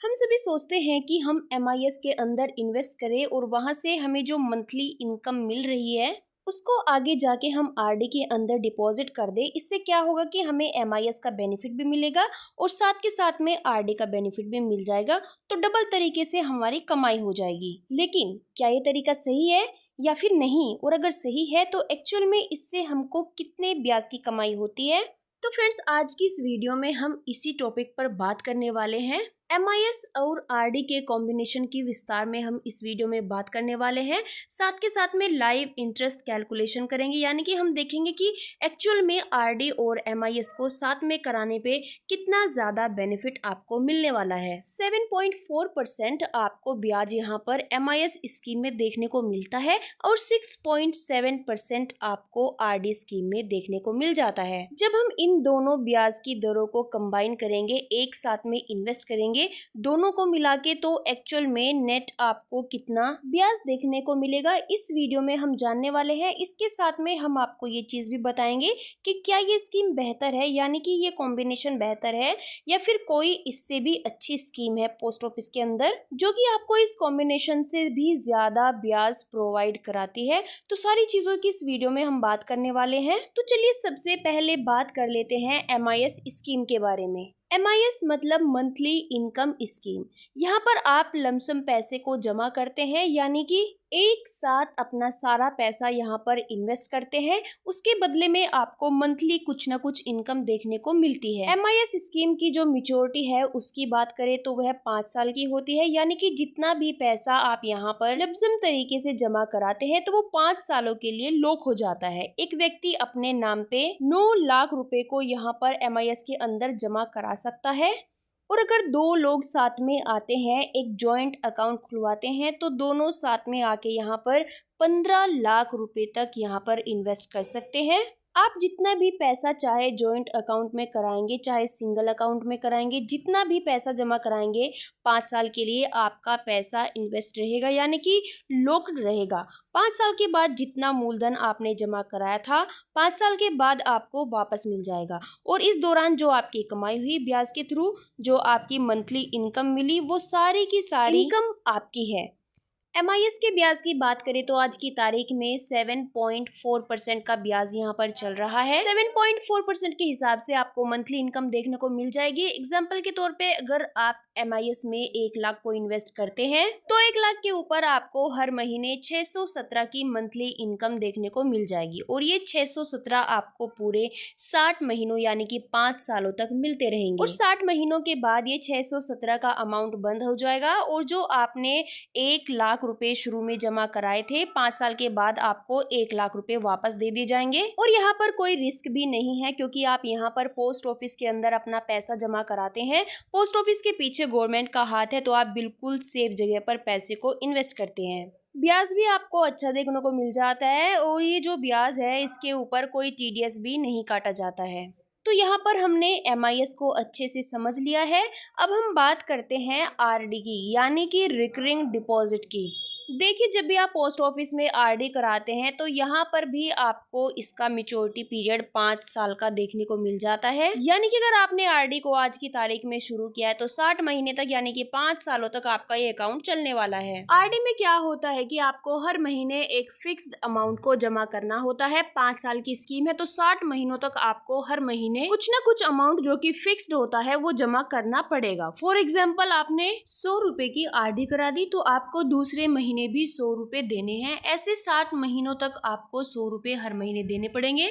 हम सभी सोचते हैं कि हम एमआईएस के अंदर इन्वेस्ट करें और वहां से हमें जो मंथली इनकम मिल रही है उसको आगे जाके हम आरडी के अंदर डिपॉजिट कर दें। इससे क्या होगा कि हमें एमआईएस का बेनिफिट भी मिलेगा और साथ के साथ में आरडी का बेनिफिट भी मिल जाएगा, तो डबल तरीके से हमारी कमाई हो जाएगी। लेकिन क्या ये तरीका सही है या फिर नहीं, और अगर सही है तो एक्चुअल में इससे हमको कितने ब्याज की कमाई होती है। तो फ्रेंड्स, आज की इस वीडियो में हम इसी टॉपिक पर बात करने वाले हैं। एमआईएस और आरडी के कॉम्बिनेशन की विस्तार में हम इस वीडियो में बात करने वाले हैं। साथ के साथ में लाइव इंटरेस्ट कैलकुलेशन करेंगे, यानी कि हम देखेंगे कि एक्चुअल में आरडी और एमआईएस को साथ में कराने पे कितना ज्यादा बेनिफिट आपको मिलने वाला है। 7.4% आपको ब्याज यहाँ पर एमआईएस स्कीम में देखने को मिलता है और 6.7% आपको आरडी स्कीम में देखने को मिल जाता है। जब हम इन दोनों ब्याज की दरों को कंबाइन करेंगे, एक साथ में इन्वेस्ट करेंगे दोनों को मिला के, तो एक्चुअल में नेट आपको कितना ब्याज देखने को मिलेगा इस वीडियो में हम जानने वाले हैं। इसके साथ में हम आपको ये चीज भी बताएंगे कि क्या ये स्कीम बेहतर है, यानी कि ये कॉम्बिनेशन बेहतर है या फिर कोई इससे भी अच्छी स्कीम है पोस्ट ऑफिस के अंदर जो कि आपको इस कॉम्बिनेशन से भी ज्यादा ब्याज प्रोवाइड कराती है। तो सारी चीजों की इस वीडियो में हम बात करने वाले हैं। तो चलिए सबसे पहले बात कर लेते हैं एमआईएस स्कीम के बारे में। एमआईएस मतलब मंथली इनकम स्कीम। यहाँ पर आप लमसम पैसे को जमा करते हैं, यानी कि एक साथ अपना सारा पैसा यहाँ पर इन्वेस्ट करते हैं, उसके बदले में आपको मंथली कुछ ना कुछ इनकम देखने को मिलती है। एमआईएस स्कीम की जो मैच्योरिटी है उसकी बात करें तो वह 5 साल की होती है, यानी कि जितना भी पैसा आप यहाँ पर लमसम तरीके से जमा कराते हैं तो वो 5 सालों के लिए लॉक हो जाता है। एक व्यक्ति अपने नाम पे 9 लाख रुपए को यहाँ पर एमआईएस के अंदर जमा करा सकता है। और अगर दो लोग साथ में आते हैं, एक जॉइंट अकाउंट खुलवाते हैं, तो दोनों साथ में आके यहाँ पर 15 लाख रुपए तक यहाँ पर इन्वेस्ट कर सकते हैं। आप जितना भी पैसा चाहे जॉइंट अकाउंट में कराएंगे, चाहे सिंगल अकाउंट में कराएंगे, जितना भी पैसा जमा कराएंगे 5 साल के लिए आपका पैसा इन्वेस्ट रहेगा, यानी कि लॉक्ड रहेगा। 5 साल के बाद जितना मूलधन आपने जमा कराया था 5 साल के बाद आपको वापस मिल जाएगा। और इस दौरान जो आपकी कमाई हुई ब्याज के थ्रू, जो आपकी मंथली इनकम मिली, वो सारी की सारी इनकम आपकी है। एमआईएस के ब्याज की बात करें तो आज की तारीख में 7.4% का ब्याज यहाँ पर चल रहा है। 7.4% के हिसाब से आपको मंथली इनकम देखने को मिल जाएगी। एग्जाम्पल के तौर पे अगर आप एमआईएस में 1 लाख को इन्वेस्ट करते हैं तो 1 लाख के ऊपर आपको हर महीने 617 की मंथली इनकम देखने को मिल जाएगी। और ये 617 आपको पूरे 60 महीनों यानी कि 5 सालों तक मिलते रहेंगे। और 60 महीनों के बाद ये 617 का अमाउंट बंद हो जाएगा और जो आपने 1 लाख रुपए शुरू में जमा कराए थे 5 साल के बाद आपको 1 लाख रुपए वापस दे दिए जाएंगे। और यहाँ पर कोई रिस्क भी नहीं है, क्योंकि आप यहाँ पर पोस्ट ऑफिस के अंदर अपना पैसा जमा कराते हैं। पोस्ट ऑफिस के पीछे गवर्नमेंट का हाथ है, तो आप बिल्कुल सेफ जगह पर पैसे को इन्वेस्ट करते हैं। ब्याज भी आपको अच्छा देखने को मिल जाता है और ये जो ब्याज है इसके ऊपर कोई टीडीएस भी नहीं काटा जाता है। तो यहाँ पर हमने एमआईएस को अच्छे से समझ लिया है। अब हम बात करते हैं आरडी की, यानी कि रिकरिंग डिपॉजिट की। देखिए, जब भी आप पोस्ट ऑफिस में आरडी कराते हैं तो यहाँ पर भी आपको इसका मैच्योरिटी पीरियड 5 साल का देखने को मिल जाता है। यानी कि अगर आपने आरडी को आज की तारीख में शुरू किया है तो 60 महीने तक यानी कि 5 सालों तक आपका ये अकाउंट चलने वाला है। आरडी में क्या होता है कि आपको हर महीने एक फिक्स्ड अमाउंट को जमा करना होता है। 5 साल की स्कीम है तो 60 महीनों तक आपको हर महीने कुछ ना कुछ अमाउंट जो कि फिक्स्ड होता है वो जमा करना पड़ेगा। फॉर एग्जाम्पल, आपने 100 रुपए की आरडी करा दी तो आपको दूसरे महीने भी 100 रुपए देने हैं। ऐसे 60 महीनों तक आपको 100 रुपए हर महीने देने पड़ेंगे।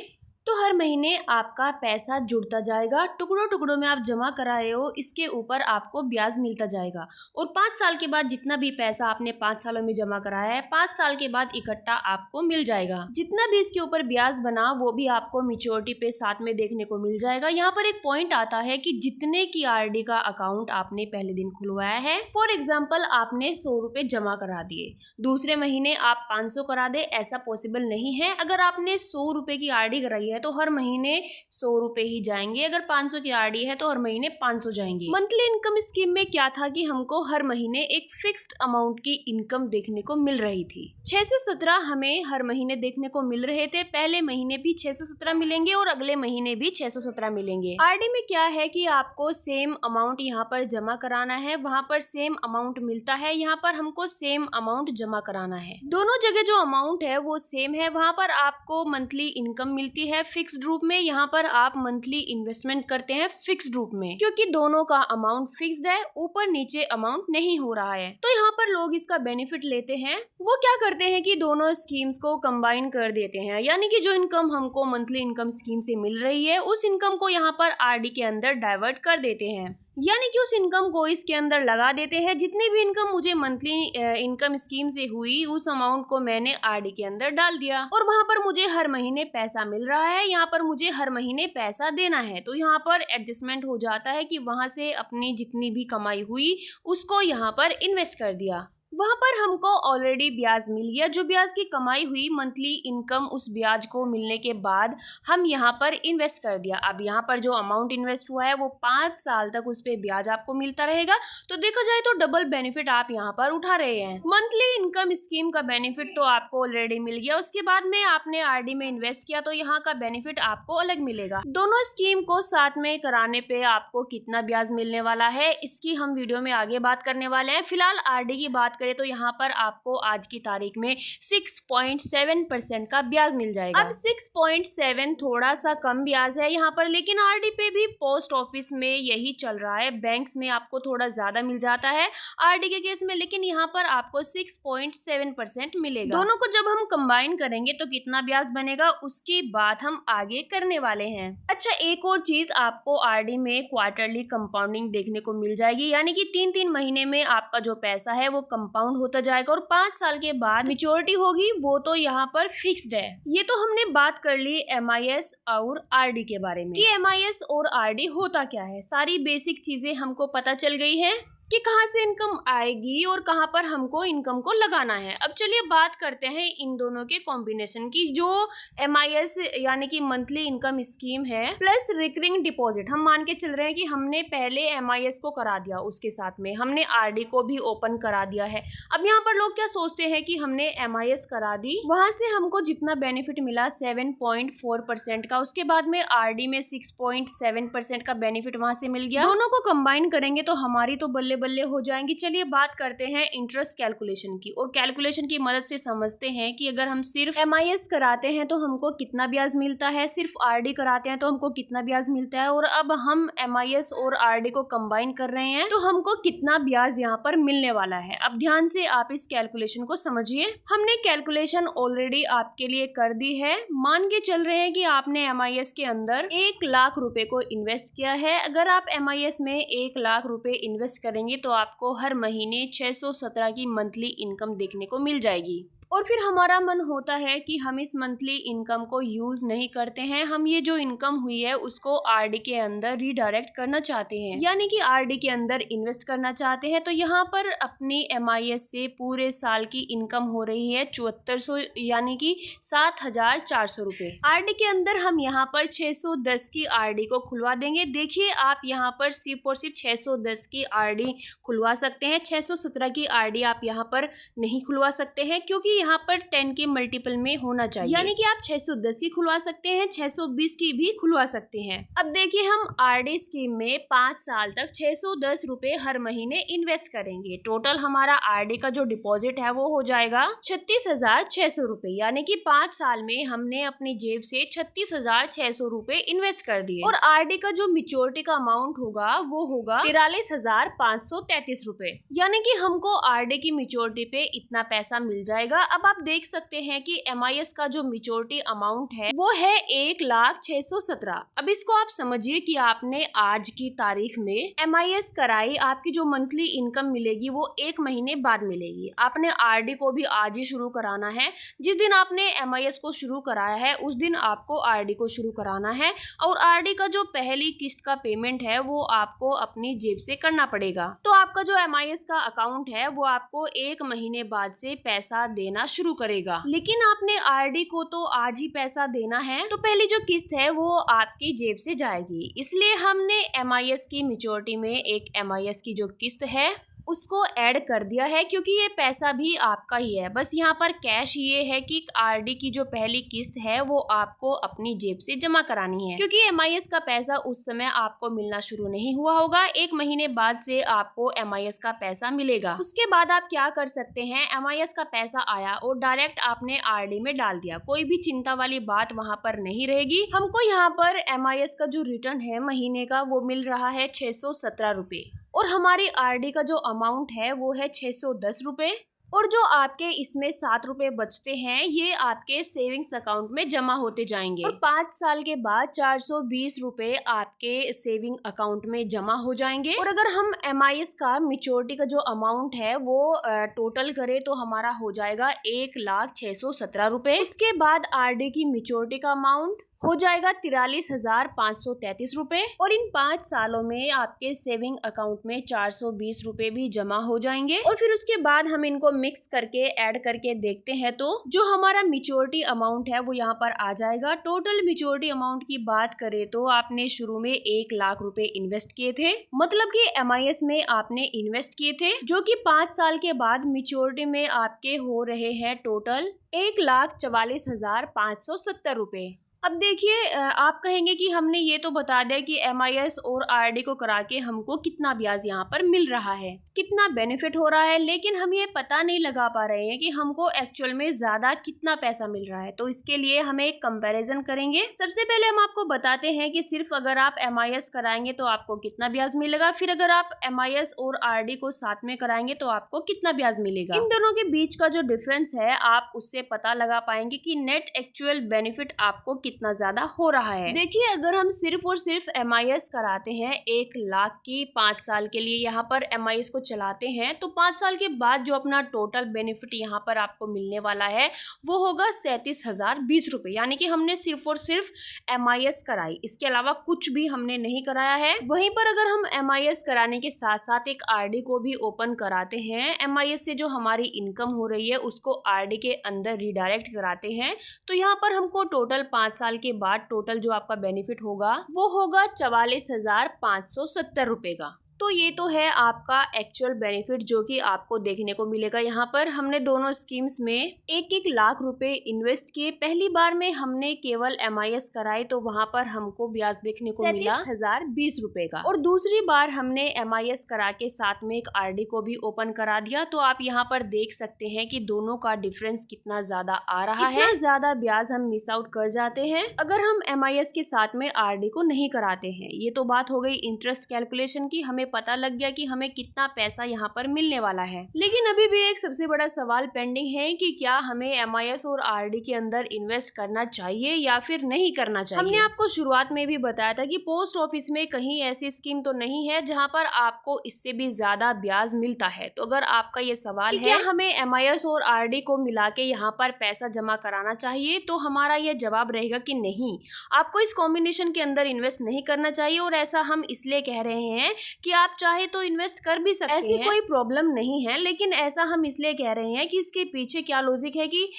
तो हर महीने आपका पैसा जुड़ता जाएगा, टुकड़ों टुकड़ों में आप जमा करा रहे हो, इसके ऊपर आपको ब्याज मिलता जाएगा। और 5 साल के बाद जितना भी पैसा आपने 5 सालों में जमा कराया है 5 साल के बाद इकट्ठा आपको मिल जाएगा। जितना भी इसके ऊपर ब्याज बना वो भी आपको मैच्योरिटी पे साथ में देखने को मिल जाएगा। यहाँ पर एक पॉइंट आता है कि जितने की आरडी का अकाउंट आपने पहले दिन खुलवाया है, फॉर एग्जाम्पल आपने 100 रुपए जमा करा दिए, दूसरे महीने आप 500 करा दे, ऐसा पॉसिबल नहीं है। अगर आपने 100 रुपए की आरडी कराई है है तो हर महीने 100 रुपए ही जाएंगे, अगर 500 की आरडी है तो हर महीने 500 जाएंगे। मंथली इनकम स्कीम में क्या था कि हमको हर महीने एक फिक्स्ड अमाउंट की इनकम देखने को मिल रही थी। 617 हमें हर महीने देखने को मिल रहे थे। पहले महीने भी 617 मिलेंगे और अगले महीने भी 617 मिलेंगे। आरडी में क्या है कि आपको सेम अमाउंट यहाँ पर जमा कराना है, वहाँ पर सेम अमाउंट मिलता है, यहाँ पर हमको सेम अमाउंट जमा कराना है। दोनों जगह जो अमाउंट है वो सेम है। वहाँ पर आपको मंथली इनकम मिलती है फिक्स्ड रूप में, यहाँ पर आप मंथली इन्वेस्टमेंट करते हैं फिक्स्ड रूप में, क्योंकि दोनों का अमाउंट फिक्स्ड है, ऊपर नीचे अमाउंट नहीं हो रहा है। तो यहाँ पर लोग इसका बेनिफिट लेते हैं। वो क्या करते हैं कि दोनों स्कीम्स को कंबाइन कर देते हैं, यानी कि जो इनकम हमको मंथली इनकम स्कीम से मिल रही है उस इनकम को यहाँ पर आरडी के अंदर डाइवर्ट कर देते हैं, यानी कि उस इनकम को इसके अंदर लगा देते हैं। जितनी भी इनकम मुझे मंथली इनकम स्कीम से हुई उस अमाउंट को मैंने आरडी के अंदर डाल दिया और वहां पर मुझे हर महीने पैसा मिल रहा है, यहाँ पर मुझे हर महीने पैसा देना है। तो यहाँ पर एडजस्टमेंट हो जाता है कि वहां से अपनी जितनी भी कमाई हुई उसको यहाँ पर इन्वेस्ट कर दिया। वहाँ पर हमको ऑलरेडी ब्याज मिल गया, जो ब्याज की कमाई हुई मंथली इनकम उस ब्याज को मिलने के बाद हम यहाँ पर इन्वेस्ट कर दिया। अब यहाँ पर जो अमाउंट इन्वेस्ट हुआ है वो 5 साल तक उस पर ब्याज आपको मिलता रहेगा। तो देखा जाए तो डबल बेनिफिट आप यहाँ पर उठा रहे हैं। मंथली इनकम स्कीम का बेनिफिट तो आपको ऑलरेडी मिल गया, उसके बाद में आपने आरडी में इन्वेस्ट किया तो यहाँ का बेनिफिट आपको अलग मिलेगा। दोनों स्कीम को साथ में कराने पे आपको कितना ब्याज मिलने वाला है इसकी हम वीडियो में आगे बात करने वाले हैं। फिलहाल आरडी की बात करें तो यहाँ पर आपको आज की तारीख में 6.7% का ब्याज मिल जाएगा। अब 6.7 थोड़ा सा कम ब्याज है यहाँ पर, लेकिन आरडी पे भी पोस्ट ऑफिस में यही चल रहा है। बैंक्स में आपको थोड़ा ज्यादा मिल जाता है आरडी के केस में, लेकिन यहाँ पर आपको 6.7% मिलेगा। दोनों को जब हम कंबाइन करेंगे तो कितना ब्याज बनेगा उसकी बात हम आगे करने वाले हैं। अच्छा, एक और चीज, आपको आरडी में क्वार्टरली कंपाउंडिंग देखने को मिल जाएगी, यानी कि 3-3 महीने में आपका जो पैसा है वो कंपाउंड होता जाएगा और 5 साल के बाद मैच्योरिटी होगी, वो तो यहाँ पर फिक्स्ड है। ये तो हमने बात कर ली एमआईएस और आरडी के बारे में कि एमआईएस और आरडी होता क्या है। सारी बेसिक चीजें हमको पता चल गई है कि कहाँ से इनकम आएगी और कहाँ पर हमको इनकम को लगाना है। अब चलिए बात करते हैं इन दोनों के कॉम्बिनेशन की। जो एमआईएस यानी कि मंथली इनकम स्कीम है प्लस रिकरिंग डिपॉजिट, हम मान के चल रहे हैं कि हमने पहले एमआईएस को करा दिया, उसके साथ में हमने आरडी को भी ओपन करा दिया है। अब यहाँ पर लोग क्या सोचते हैं कि हमने एमआईएस करा दी, वहां से हमको जितना बेनिफिट मिला 7.4% का, उसके बाद में आरडी में 6.7% का बेनिफिट वहां से मिल गया। दोनों को कंबाइन करेंगे तो हमारी तो बल्ले बल्ले हो जाएंगी। चलिए बात करते हैं इंटरेस्ट कैलकुलेशन की, और कैलकुलेशन की मदद से समझते हैं कि अगर हम सिर्फ एमआईएस कराते हैं तो हमको कितना ब्याज मिलता है, सिर्फ आरडी कराते हैं तो हमको कितना ब्याज मिलता है, और अब हम एमआईएस और आरडी को कंबाइन कर रहे हैं तो हमको कितना ब्याज यहाँ पर मिलने वाला है। अब ध्यान से आप इस कैलकुलेशन को समझिए। हमने कैलकुलेशन ऑलरेडी आपके लिए कर दी है। मान के चल रहे हैं कि आपने एमआईएस के अंदर 1 लाख रुपए को इन्वेस्ट किया है। अगर आप एमआईएस में 1 लाख रुपए इन्वेस्ट करेंगे तो आपको हर महीने 617 की मंथली इनकम देखने को मिल जाएगी। और फिर हमारा मन होता है कि हम इस मंथली इनकम को यूज नहीं करते हैं, हम ये जो इनकम हुई है उसको आरडी के अंदर रीडायरेक्ट करना चाहते हैं, यानी कि आरडी के अंदर इन्वेस्ट करना चाहते हैं। तो यहाँ पर अपनी एमआईएस से पूरे साल की इनकम हो रही है 7400 यानी कि 7400 रुपए। आरडी के अंदर हम यहाँ पर 610 की आरडी को खुलवा देंगे। देखिए आप यहाँ पर सिर्फ और सिर्फ 610 की आरडी खुलवा सकते हैं, 617 की आरडी आप यहाँ पर नहीं खुलवा सकते हैं, क्योंकि यहाँ पर 10 के मल्टीपल में होना चाहिए, यानी कि आप 610 की खुलवा सकते हैं, 620 की भी खुलवा सकते हैं। अब देखिए हम आरडी स्कीम में 5 साल तक 610 रुपए हर महीने इन्वेस्ट करेंगे। टोटल हमारा आरडी का जो डिपॉजिट है वो हो जाएगा 36,600 रुपए, यानी कि 5 साल में हमने अपनी जेब से 36,600 रुपए इन्वेस्ट कर दिए। और आरडी का जो मैच्योरिटी का अमाउंट होगा वो होगा 43,533 रुपए, यानी कि हमको आरडी की मैच्योरिटी पे इतना पैसा मिल जाएगा। अब आप देख सकते हैं कि एमआईएस का जो मैच्योरिटी अमाउंट है वो है 1,617,000। अब इसको आप समझिए कि आपने आज की तारीख में एमआईएस कराई, आपकी जो मंथली इनकम मिलेगी वो 1 महीने बाद मिलेगी। आपने आरडी को भी आज ही शुरू कराना है। जिस दिन आपने एमआईएस को शुरू कराया है उस दिन आपको आरडी को शुरू कराना है, और आरडी का जो पहली किस्त का पेमेंट है वो आपको अपनी जेब से करना पड़ेगा। तो आपका आपका जो MIS का अकाउंट है वो आपको 1 महीने बाद से पैसा देना शुरू करेगा। लेकिन आपने RD को तो आज ही पैसा देना है, तो पहली जो किस्त है वो आपकी जेब से जाएगी। इसलिए हमने MIS की मैच्योरिटी में एक MIS की जो किस्त है उसको ऐड कर दिया है, क्योंकि ये पैसा भी आपका ही है। बस यहाँ पर कैश ये है कि RD की जो पहली किस्त है वो आपको अपनी जेब से जमा करानी है, क्योंकि MIS का पैसा उस समय आपको मिलना शुरू नहीं हुआ होगा। 1 महीने बाद से आपको MIS का पैसा मिलेगा। उसके बाद आप क्या कर सकते हैं, MIS का पैसा आया और डायरेक्ट आपने RD में डाल दिया, कोई भी चिंता वाली बात वहाँ पर नहीं रहेगी। हमको यहाँ पर MIS का जो रिटर्न है महीने का वो मिल रहा है 617 रुपए, और हमारी RD का जो अमाउंट है वो है 610 रुपए, और जो आपके इसमें 7 रुपए बचते हैं ये आपके सेविंग्स अकाउंट में जमा होते जाएंगे, और 5 साल के बाद 420 रुपए आपके सेविंग अकाउंट में जमा हो जाएंगे। और अगर हम MIS का मैच्योरिटी का जो अमाउंट है वो टोटल करें तो हमारा हो जाएगा 1,0617 रुपए। उसके बाद RD की मैच्योरिटी का अमाउंट हो जाएगा 43,533 रुपए, और इन 5 सालों में आपके सेविंग अकाउंट में 420 रुपए भी जमा हो जाएंगे। और फिर उसके बाद हम इनको मिक्स करके ऐड करके देखते हैं तो जो हमारा मैच्योरिटी अमाउंट है वो यहाँ पर आ जाएगा। टोटल मैच्योरिटी अमाउंट की बात करें तो आपने शुरू में 1 लाख रुपए इन्वेस्ट किए थे, मतलब कि MIS में आपने इन्वेस्ट किए थे, जो कि 5 साल के बाद मैच्योरिटी में आपके हो रहे हैं टोटल 1,44,570 रुपए। अब देखिए, आप कहेंगे कि हमने ये तो बता दिया कि MIS और RD को करा के हमको कितना ब्याज यहाँ पर मिल रहा है, कितना बेनिफिट हो रहा है, लेकिन हम ये पता नहीं लगा पा रहे हैं कि हमको एक्चुअल में ज्यादा कितना पैसा मिल रहा है। तो इसके लिए हमें एक कंपैरिजन करेंगे। सबसे पहले हम आपको बताते हैं कि सिर्फ अगर आप MIS कराएंगे तो आपको कितना ब्याज मिलेगा, फिर अगर आप MIS और RD को साथ में कराएंगे तो आपको कितना ब्याज मिलेगा। इन दोनों के बीच का जो डिफरेंस है आप उससे पता लगा पाएंगे कि नेट एक्चुअल बेनिफिट आपको कितना ज्यादा हो रहा है। देखिए, अगर हम सिर्फ और सिर्फ MIS कराते हैं 1 लाख की 5 साल के लिए यहाँ पर MIS को चलाते हैं, तो 5 साल के बाद जो अपना टोटल बेनिफिट यहाँ पर आपको मिलने वाला है वो होगा 37,020 रुपए, यानी कि हमने सिर्फ और सिर्फ MIS कराई, इसके अलावा कुछ भी हमने नहीं कराया है। वहीं पर अगर हम MIS कराने के साथ साथ एक RD को भी ओपन कराते हैं, MIS से जो हमारी इनकम हो रही है उसको RD के अंदर रिडायरेक्ट कराते हैं, तो यहाँ पर हमको टोटल 5 साल के बाद टोटल जो आपका बेनिफिट होगा वो होगा 44,570 रुपए का। तो ये तो है आपका एक्चुअल बेनिफिट जो कि आपको देखने को मिलेगा। यहाँ पर हमने दोनों स्कीम्स में 1-1 लाख रुपए इन्वेस्ट किए। पहली बार में हमने केवल MIS कराई तो वहाँ पर हमको ब्याज देखने को मिला 37,020 रुपए का, और दूसरी बार हमने MIS करा के साथ में एक RD को भी ओपन करा दिया। तो आप यहाँ पर देख सकते हैं कि दोनों का डिफरेंस कितना ज्यादा आ रहा है, ज्यादा ब्याज हम मिस आउट कर जाते हैं अगर हम MIS के साथ में RD को नहीं कराते हैं। ये तो बात हो गई इंटरेस्ट कैलकुलेशन की, हमें पता लग गया कि हमें कितना पैसा यहाँ पर मिलने वाला है। लेकिन अभी भी एक सबसे बड़ा सवाल पेंडिंग है कि क्या हमें MIS और RD के अंदर इन्वेस्ट करना चाहिए या फिर नहीं करना चाहिए। हमने आपको शुरुआत में भी बताया था कि पोस्ट ऑफिस में कहीं ऐसी स्कीम तो नहीं है जहाँ पर आपको इससे भी ज्यादा ब्याज मिलता है। तो अगर आपका ये सवाल है क्या हमें MIS और RD को मिला के यहाँ पर पैसा जमा कराना चाहिए, तो हमारा यह जवाब रहेगा कि नहीं, आपको इस कॉम्बिनेशन के अंदर इन्वेस्ट नहीं करना चाहिए। और ऐसा हम इसलिए कह रहे हैं कि आप चाहे तो इन्वेस्ट कर भी सकते हैं, ऐसी कोई प्रॉब्लम नहीं है, लेकिन ऐसा हम इसलिए कह रहे हैं कि इसके पीछे क्या लॉजिक है कि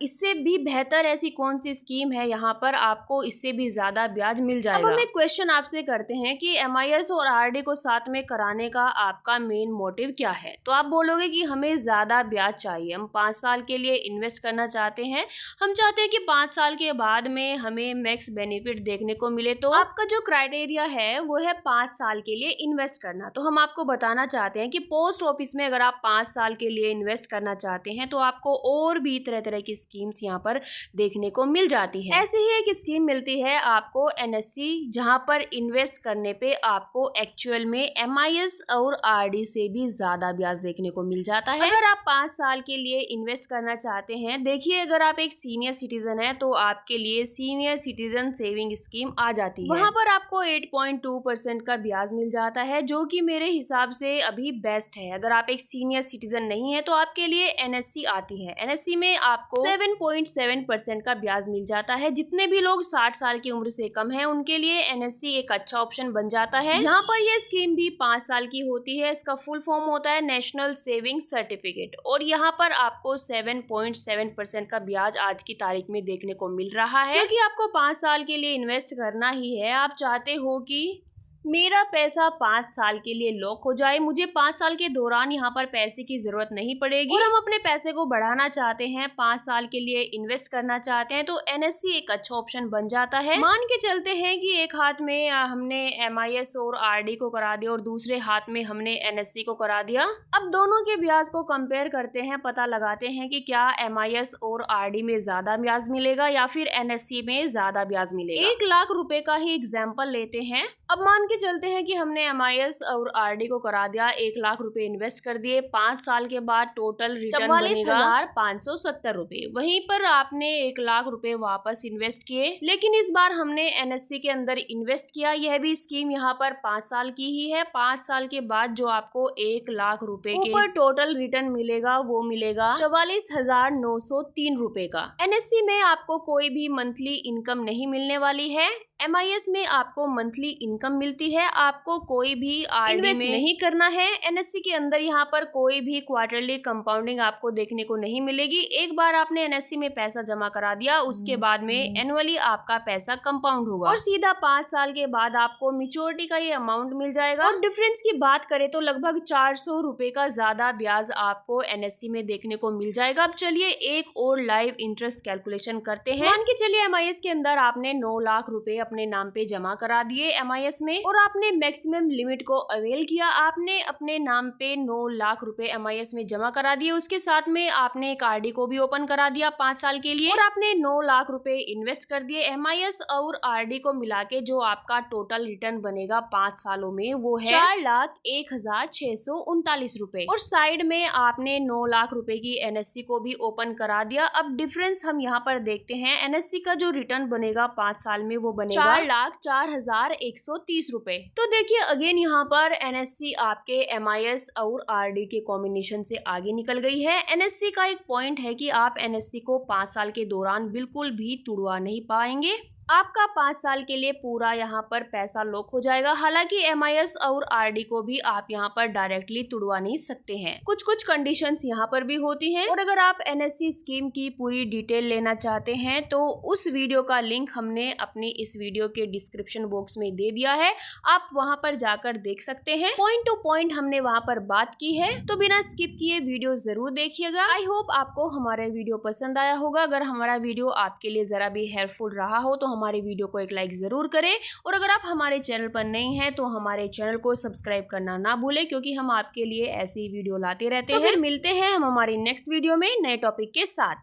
इससे भी बेहतर ऐसी कौन सी स्कीम है यहाँ पर आपको इससे भी ज्यादा ब्याज मिल जाएगा। अब हम एक क्वेश्चन आपसे करते हैं कि MIS और RD को साथ में कराने का आपका मेन मोटिव क्या है। तो आप बोलोगे कि हमें ज्यादा ब्याज चाहिए, हम 5 साल के लिए इन्वेस्ट करना चाहते हैं, हम चाहते हैं कि 5 साल के बाद में हमें मैक्स बेनिफिट देखने को मिले। तो आपका जो क्राइटेरिया है वो है 5 साल के लिए इन्वेस्ट करना। तो हम आपको बताना चाहते हैं कि पोस्ट ऑफिस में अगर आप 5 साल के लिए इन्वेस्ट करना चाहते हैं तो आपको और भी तरह तरह की स्कीम्स यहाँ पर देखने को मिल जाती है। ऐसे ही एक स्कीम मिलती है आपको NSC, जहाँ पर इन्वेस्ट करने पे आपको एक्चुअल में MIS और RD से भी ज्यादा ब्याज देखने को मिल जाता है। अगर आप 5 साल के लिए इन्वेस्ट करना चाहते हैं, देखिए अगर आप एक सीनियर सिटीजन है तो आपके लिए सीनियर सिटीजन सेविंग स्कीम आ जाती है। वहाँ पर आपको 8.2% का ब्याज मिल जाता है, जो कि मेरे हिसाब से अभी बेस्ट है। अगर आप एक सीनियर सिटीजन नहीं है तो आपके लिए एनएससी आती है। एनएससी में आपको 7.7% का ब्याज मिल जाता है। जितने भी लोग 60 साल की उम्र से कम है उनके लिए एनएससी एक अच्छा ऑप्शन बन जाता है। यहाँ पर यह स्कीम भी 5 साल की होती है। इसका फुल फॉर्म होता है नेशनल सेविंग सर्टिफिकेट, और यहाँ पर आपको 7.7% का ब्याज आज की तारीख में देखने को मिल रहा है, क्योंकि आपको 5 साल के लिए इन्वेस्ट करना ही है। आप चाहते हो कि मेरा पैसा 5 साल के लिए लॉक हो जाए, मुझे 5 साल के दौरान यहाँ पर पैसे की जरूरत नहीं पड़ेगी, और हम अपने पैसे को बढ़ाना चाहते हैं, 5 साल के लिए इन्वेस्ट करना चाहते हैं, तो एनएससी एक अच्छा ऑप्शन बन जाता है। मान के चलते हैं कि एक हाथ में हमने एमआईएस और आरडी को करा दिया और दूसरे हाथ में हमने एनएससी को करा दिया। अब दोनों के ब्याज को कंपेयर करते हैं, पता लगाते हैं कि क्या एमआईएस और आरडी में ज्यादा ब्याज मिलेगा या फिर एनएससी में ज्यादा ब्याज मिलेगा। 1 लाख रुपए का ही एग्जाम्पल लेते हैं। अब मान के चलते हैं कि हमने एमआईएस और आरडी को करा दिया, 1 लाख रुपए इन्वेस्ट कर दिए, 5 साल के बाद टोटल रिटर्न बनेगा 44,570 रुपए। वहीं पर आपने 1 लाख रुपए वापस इन्वेस्ट किए, लेकिन इस बार हमने एनएससी के अंदर इन्वेस्ट किया। यह भी स्कीम यहाँ पर 5 साल की ही है। 5 साल के बाद जो आपको 1 लाख रुपए के ऊपर टोटल रिटर्न मिलेगा वो मिलेगा 44,903 रुपए का। एनएससी में आपको कोई भी मंथली इनकम नहीं मिलने वाली है। एमआईएस में आपको मंथली इनकम मिलती है, आपको कोई भी आरडी में नहीं करना है। एनएससी के अंदर यहाँ पर कोई भी क्वार्टरली कंपाउंडिंग आपको देखने को नहीं मिलेगी। एक बार आपने एनएससी में पैसा जमा करा दिया, उसके बाद में एनुअली आपका पैसा कंपाउंड होगा और सीधा 5 साल के बाद आपको मैच्योरिटी का ये अमाउंट मिल जाएगा। और डिफरेंस की बात करें तो लगभग 400 रुपए का ज्यादा ब्याज आपको एनएससी में देखने को मिल जाएगा। अब चलिए एक और लाइव इंटरेस्ट कैलकुलेशन करते हैं। मान के चलिए एमआईएस के अंदर आपने 9 लाख रुपए अपने नाम पे जमा करा दिए एमआईएस में, और आपने मैक्सिमम लिमिट को अवेल किया। आपने अपने नाम पे 9 लाख रुपए एमआईएस में जमा करा दिए, उसके साथ में आपने एक आरडी को भी ओपन करा दिया 5 साल के लिए, और आपने 9 लाख रुपए इन्वेस्ट कर दिए। एमआईएस और आरडी को मिला के जो आपका टोटल रिटर्न बनेगा 5 सालों में वो है 4,01,639 रुपए, और साइड में आपने 9 लाख रुपए की एनएससी को भी ओपन करा दिया। अब डिफरेंस हम यहाँ पर देखते हैं। एनएससी का जो रिटर्न बनेगा 5 साल में वो बनेगा 4,04,130 रुपए। तो देखिए अगेन यहाँ पर एनएससी आपके एमआईएस और आरडी के कॉम्बिनेशन से आगे निकल गई है। एनएससी का एक पॉइंट है कि आप एनएससी को 5 साल के दौरान बिल्कुल भी तुड़वा नहीं पाएंगे। आपका 5 साल के लिए पूरा यहाँ पर पैसा लॉक हो जाएगा। हालांकि एमआईएस और आरडी को भी आप यहाँ पर डायरेक्टली तुड़वा नहीं सकते हैं, कुछ कुछ कंडीशंस यहाँ पर भी होती हैं। और अगर आप एनएससी स्कीम की पूरी डिटेल लेना चाहते हैं तो उस वीडियो का लिंक हमने अपनी इस वीडियो के डिस्क्रिप्शन बॉक्स में दे दिया है, आप वहाँ पर जाकर देख सकते हैं। पॉइंट टू पॉइंट हमने वहाँ पर बात की है, तो बिना स्किप किए वीडियो जरूर देखिएगा। आई होप आपको हमारा वीडियो पसंद आया होगा। अगर हमारा वीडियो आपके लिए जरा भी हेल्पफुल रहा हो तो हमारे वीडियो को एक लाइक जरूर करें, और अगर आप हमारे चैनल पर नए हैं तो हमारे चैनल को सब्सक्राइब करना ना भूलें, क्योंकि हम आपके लिए ऐसी वीडियो लाते रहते हैं। फिर मिलते हैं हम हमारी नेक्स्ट वीडियो में नए टॉपिक के साथ।